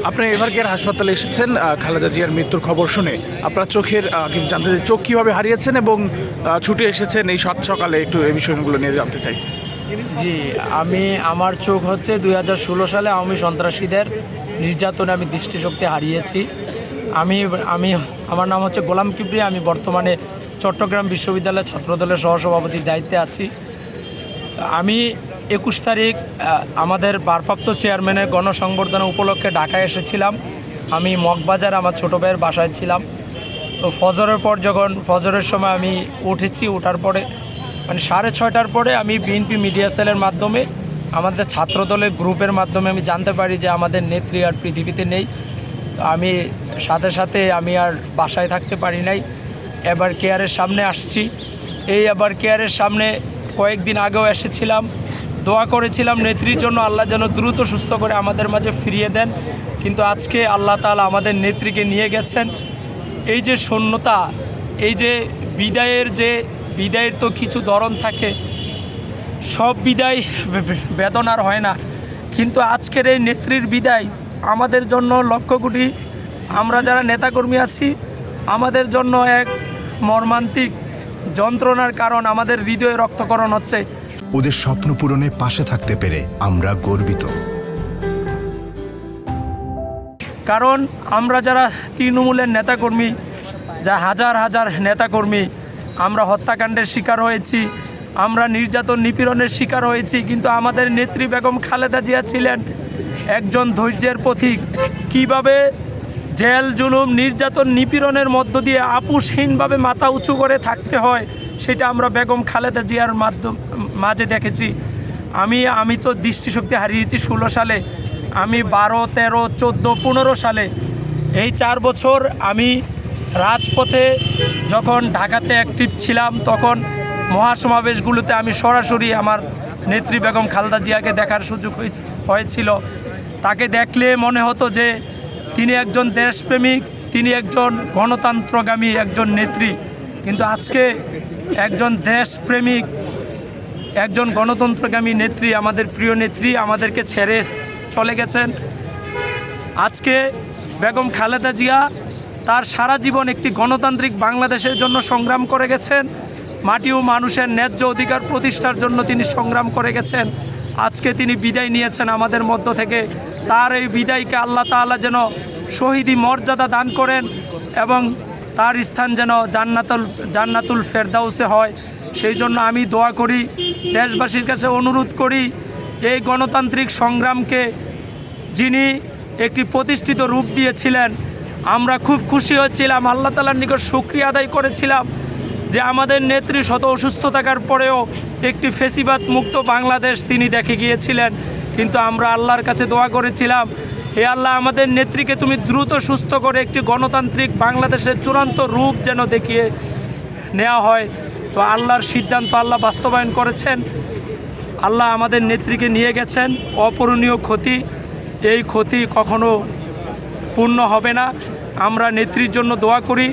আপনি এভারকেয়ার হাসপাতালে এসেছেন খালেদা জিয়ার মৃত্যুর খবর শুনে। আপনার চোখের কিন্তু জানতে চাই চোখ কীভাবে হারিয়েছেন এবং ছুটে এসেছেন এই সকালে, একটু এই বিষয়গুলো নিয়ে জানতে চাই। জি, আমার চোখ হচ্ছে 2016 সালে আওয়ামী সন্ত্রাসীদের নির্যাতনে আমি দৃষ্টিশক্তি হারিয়েছি। আমার নাম হচ্ছে গোলাম কিবরিয়া। আমি বর্তমানে চট্টগ্রাম বিশ্ববিদ্যালয়ের ছাত্রদলের সহসভাপতির দায়িত্বে আছি। আমি 21 তারিখ আমাদের ভারপ্রাপ্ত চেয়ারম্যানের গণসংবর্ধনা উপলক্ষে ঢাকায় এসেছিলাম। আমি মগবাজার আমার ছোটো ভাইয়ের বাসায় ছিলাম। তো ফজরের পর যখন ফজরের সময় আমি উঠেছি, ওঠার পরে মানে 6:30টার পরে আমি বিএনপি মিডিয়া সেলের মাধ্যমে আমাদের ছাত্রদলের গ্রুপের মাধ্যমে আমি জানতে পারি যে আমাদের নেত্রী আর পৃথিবীতে নেই। আমি সাথে সাথে আমি আর বাসায় থাকতে পারি নাই, এভারকেয়ারের সামনে আসছি। এই এভারকেয়ারের সামনে কয়েকদিন আগেও এসেছিলাম, দোয়া করেছিলাম নেত্রীর জন্য, আল্লাহ যেন দ্রুত সুস্থ করে আমাদের মাঝে ফিরিয়ে দেন। কিন্তু আজকে আল্লাহ তাআলা আমাদের নেত্রীকে নিয়ে গেছেন। এই যে শূন্যতা, এই যে বিদায়ের তো কিছু ধরন থাকে, সব বিদায় বেদনার হয় না, কিন্তু আজকের এই নেত্রীর বিদায় আমাদের জন্য লক্ষ কোটি আমরা যারা নেতাকর্মী আছি আমাদের জন্য এক মর্মান্তিক যন্ত্রণার কারণ। আমাদের হৃদয়ে রক্তকরণ হচ্ছে। ওদের স্বপ্ন পূরণে পাশে থাকতে পেরে আমরা গর্বিত, কারণ আমরা যারা তৃণমূলের নেতাকর্মী, যা হাজার হাজার নেতাকর্মী, আমরা হত্যাকাণ্ডের শিকার হয়েছি, আমরা নির্যাতন নিপীড়নের শিকার হয়েছি, কিন্তু আমাদের নেত্রী বেগম খালেদা জিয়া ছিলেন একজন ধৈর্যের পথিক। কিভাবে জেল জুলুম নির্যাতন নিপীড়নের মধ্য দিয়ে আপোষহীনভাবে মাথা উঁচু করে থাকতে হয়, সেটা আমরা বেগম খালেদা জিয়ার মাঝে দেখেছি। আমি তো দৃষ্টিশক্তি হারিয়েছি 16 সালে, আমি 12, 13, 14, 15 সালে, এই 4 বছর আমি রাজপথে যখন ঢাকাতে অ্যাক্টিভ ছিলাম, তখন মহাসমাবেশগুলোতে আমি সরাসরি আমার নেত্রী বেগম খালেদা জিয়াকে দেখার সুযোগ হয়েছিল। তাকে দেখলে মনে হতো যে তিনি একজন দেশপ্রেমিক, তিনি একজন গণতন্ত্রগামী একজন নেত্রী। কিন্তু আজকে একজন দেশপ্রেমিক, একজন গণতন্ত্রগামী নেত্রী, আমাদের প্রিয় নেত্রী আমাদেরকে ছেড়ে চলে গেছেন। আজকে বেগম খালেদা জিয়া তার সারা জীবন একটি গণতান্ত্রিক বাংলাদেশের জন্য সংগ্রাম করে গেছেন। মাটি ও মানুষের ন্যায্য অধিকার প্রতিষ্ঠার জন্য তিনি সংগ্রাম করে গেছেন। আজকে তিনি বিদায় নিয়েছেন আমাদের মধ্য থেকে। তার এই বিদায়কে আল্লাহ তাআলা যেন শহীদি মর্যাদা দান করেন এবং তার স্থান যেন জান্নাতুল ফেরদাউসে হয়, সেই জন্য আমি দোয়া করি, দেশবাসীর কাছে অনুরোধ করি, এই গণতান্ত্রিক সংগ্রামকে যিনি একটি প্রতিষ্ঠিত রূপ দিয়েছিলেন, আমরা খুব খুশি হয়েছিলাম, আল্লাহ তাআলার নিকট শুকরিয়া আদায় করেছিলাম যে আমাদের নেত্রী শত অসুস্থ থাকার পরেও একটি ফেসিবাদ মুক্ত বাংলাদেশ তিনি দেখে গিয়েছিলেন। কিন্তু আমরা আল্লাহর কাছে দোয়া করেছিলাম, হে আল্লাহ, আমাদের নেত্রীকে তুমি দ্রুত সুস্থ করে একটি গণতান্ত্রিক বাংলাদেশের চূড়ান্ত রূপ যেন দেখিয়ে নেওয়া হয়। তো আল্লাহর সিদ্ধান্ত আল্লাহ বাস্তবায়ন করেছেন। আল্লাহ আমাদের নেত্রীকে নিয়ে গেছেন। অপূরণীয় ক্ষতি, এই ক্ষতি কখনো পূর্ণ হবে না। আমরা নেত্রীর জন্য দোয়া করি।